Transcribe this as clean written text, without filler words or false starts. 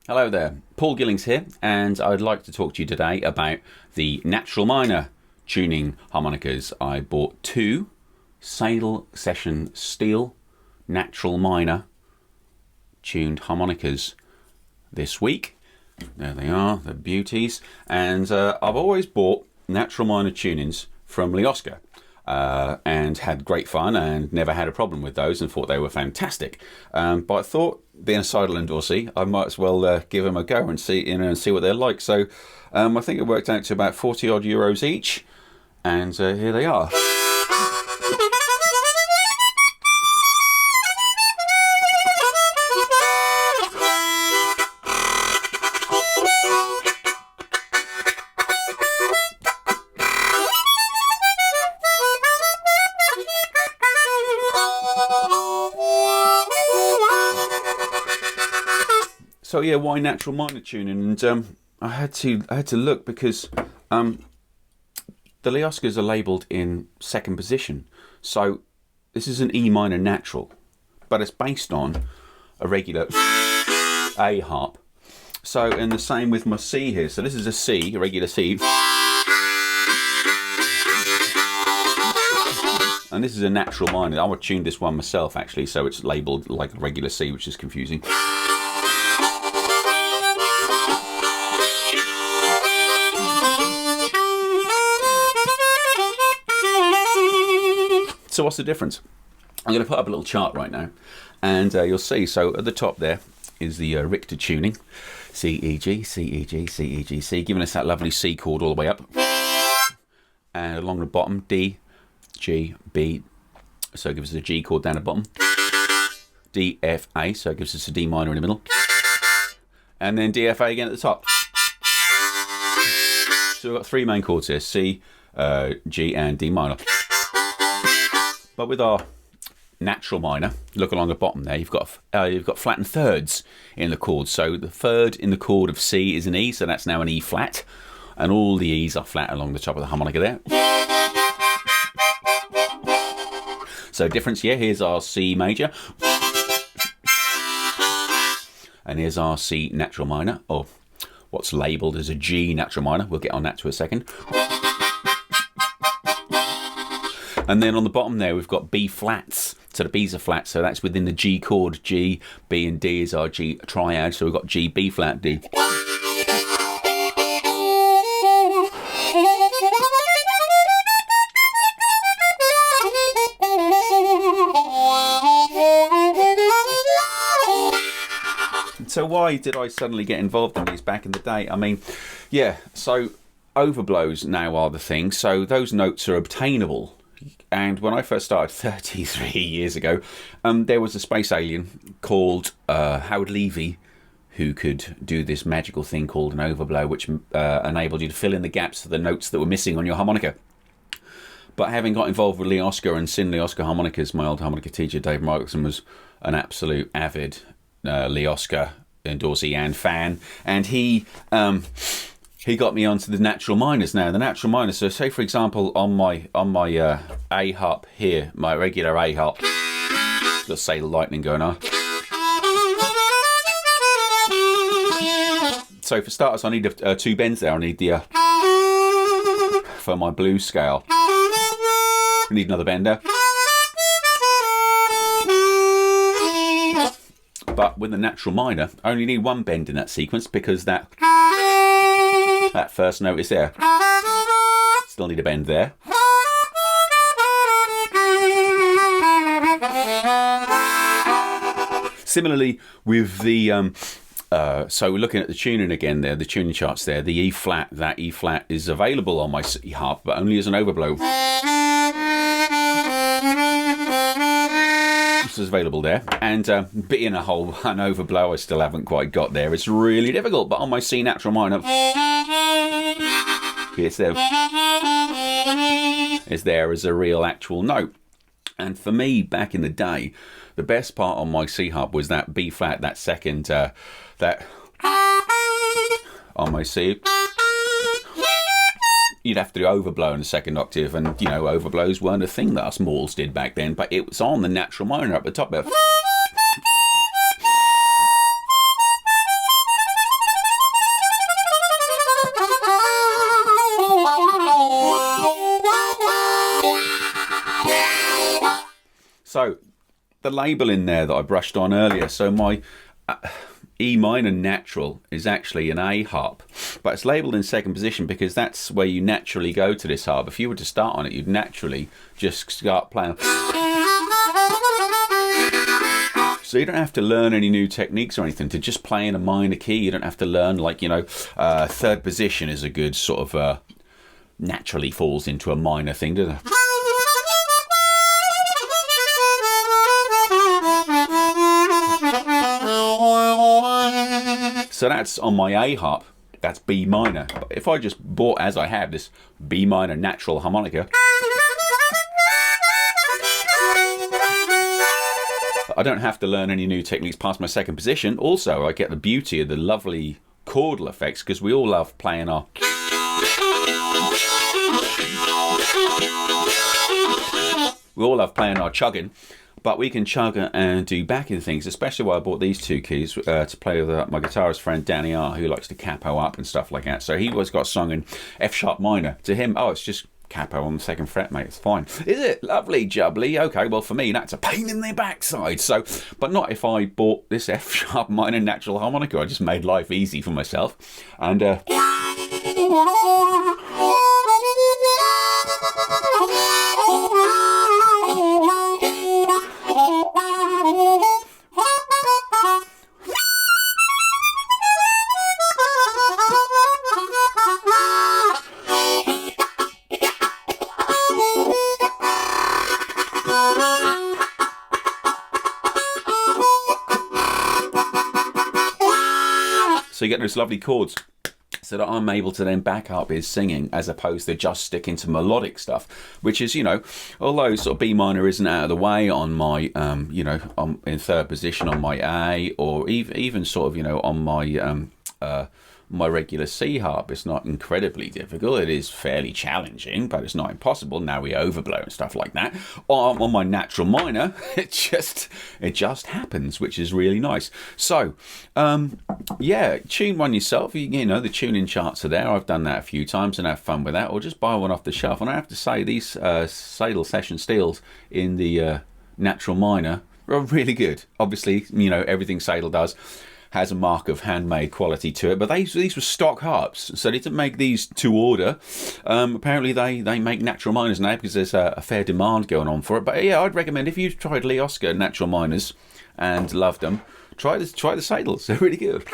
Hello there, Paul Gillings here, and I'd like to talk to you today about the natural minor tuning harmonicas. I bought two Seydel Session Steel natural minor tuned harmonicas this week. There they are, the beauties. And I've always bought natural minor tunings from Lee Oskar. And had great fun and never had a problem with those and thought they were fantastic. But I thought, being a Seydel endorsee, I might as well give them a go and see what they're like. So I think it worked out to about 40 odd euros each, and here they are. So yeah, why natural minor tuning? And I had to look because the Lee Oskars are labelled in second position. So this is an E minor natural, but it's based on a regular A harp. So and the same with my C here. So this is a C, a regular C, and this is a natural minor. I would tune this one myself actually, so it's labelled like a regular C, which is confusing. So what's the difference? I'm going to put up a little chart right now, and you'll see. So at the top there is the Richter tuning, C, E, G, C, E, G, C, E, G, C, giving us that lovely C chord all the way up. And along the bottom, D, G, B, so it gives us a G chord down the bottom. D, F, A, so it gives us a D minor in the middle. And then D, F, A again at the top. So we've got three main chords here, C, G, and D minor. But with our natural minor, look along the bottom there, you've got flattened thirds in the chord. So the third in the chord of C is an E, so that's now an E flat, and all the E's are flat along the top of the harmonica there. So difference here, here's our C major, and here's our C natural minor, or what's labelled as a G natural minor. We'll get on that to a second. And then on the bottom there, we've got B flats. So the B's are flat, so that's within the G chord. G, B, and D is our G triad. So we've got G, B flat, D. So why did I suddenly get involved in these back in the day? I mean, yeah, so overblows now are the thing. So those notes are obtainable. And when I first started 33 years ago, there was a space alien called Howard Levy who could do this magical thing called an overblow, which enabled you to fill in the gaps of the notes that were missing on your harmonica. But having got involved with Lee Oskar and seen Lee Oskar harmonicas, my old harmonica teacher Dave Markson was an absolute avid Lee Oskar endorsee and fan, and he got me onto the natural minors. Now the natural minors, so say for example on my A harp here, my regular A harp, let's say lightning going on. So for starters I need two bends there. I need the for my blues scale, I need another bend there. But with the natural minor I only need one bend in that sequence, because that first note is there. Still need a bend there. Similarly with the so we're looking at the tuning again there, the tuning charts there. The E flat, that E flat is available on my C harp, but only as an overblow. This is available there, and being an overblow I still haven't quite got there. It's really difficult, but on my C natural minor, it's there. It's there as a real actual note. And for me, back in the day, the best part on my C harp was that B flat, that second, that on my C. You'd have to do overblow in the second octave, and you know, overblows weren't a thing that us mortals did back then, but it was on the natural minor up the top there. the label in there that I brushed on earlier. So my E minor natural is actually an A harp, but it's labelled in second position because that's where you naturally go to this harp. If you were to start on it, you'd naturally just start playing. So you don't have to learn any new techniques or anything to just play in a minor key. You don't have to learn, like, you know, third position is a good sort of naturally falls into a minor thing, doesn't it? So that's on my A harp. That's B minor. But if I just bought, as I have, this B minor natural harmonica, I don't have to learn any new techniques past my second position. Also, I get the beauty of the lovely chordal effects, because we all love playing our... We all love playing our chugging, but we can chug and do backing things, especially why I bought these two keys to play with my guitarist friend Danny R, who likes to capo up and stuff like that. So he always got a song in F sharp minor. To him, oh, it's just capo on the second fret, mate, it's fine. Is it? Lovely, jubbly. Okay, well, for me, that's a pain in the backside. So, but not if I bought this F sharp minor natural harmonica. I just made life easy for myself. And so you get those lovely chords, so that I'm able to then back up his singing as opposed to just sticking to melodic stuff, which is, you know, although sort of B minor isn't out of the way on my, you know, in third position on my A, or even sort of, you know, on my my regular C harp, it's not incredibly difficult. It is fairly challenging, but it's not impossible. Now we overblow and stuff like that. On my natural minor, it just happens, which is really nice. So, yeah, tune one yourself. You know, the tuning charts are there. I've done that a few times and have fun with that, or just buy one off the shelf. And I have to say, these Seydel Session Steels in the natural minor are really good. Obviously, you know, everything Seydel does has a mark of handmade quality to it, but these were stock harps, so they didn't make these to order. Apparently they make natural minors now because there's a fair demand going on for it. But yeah, I'd recommend, if you've tried Lee Oskar natural minors and loved them, try the Seydels. They're really good.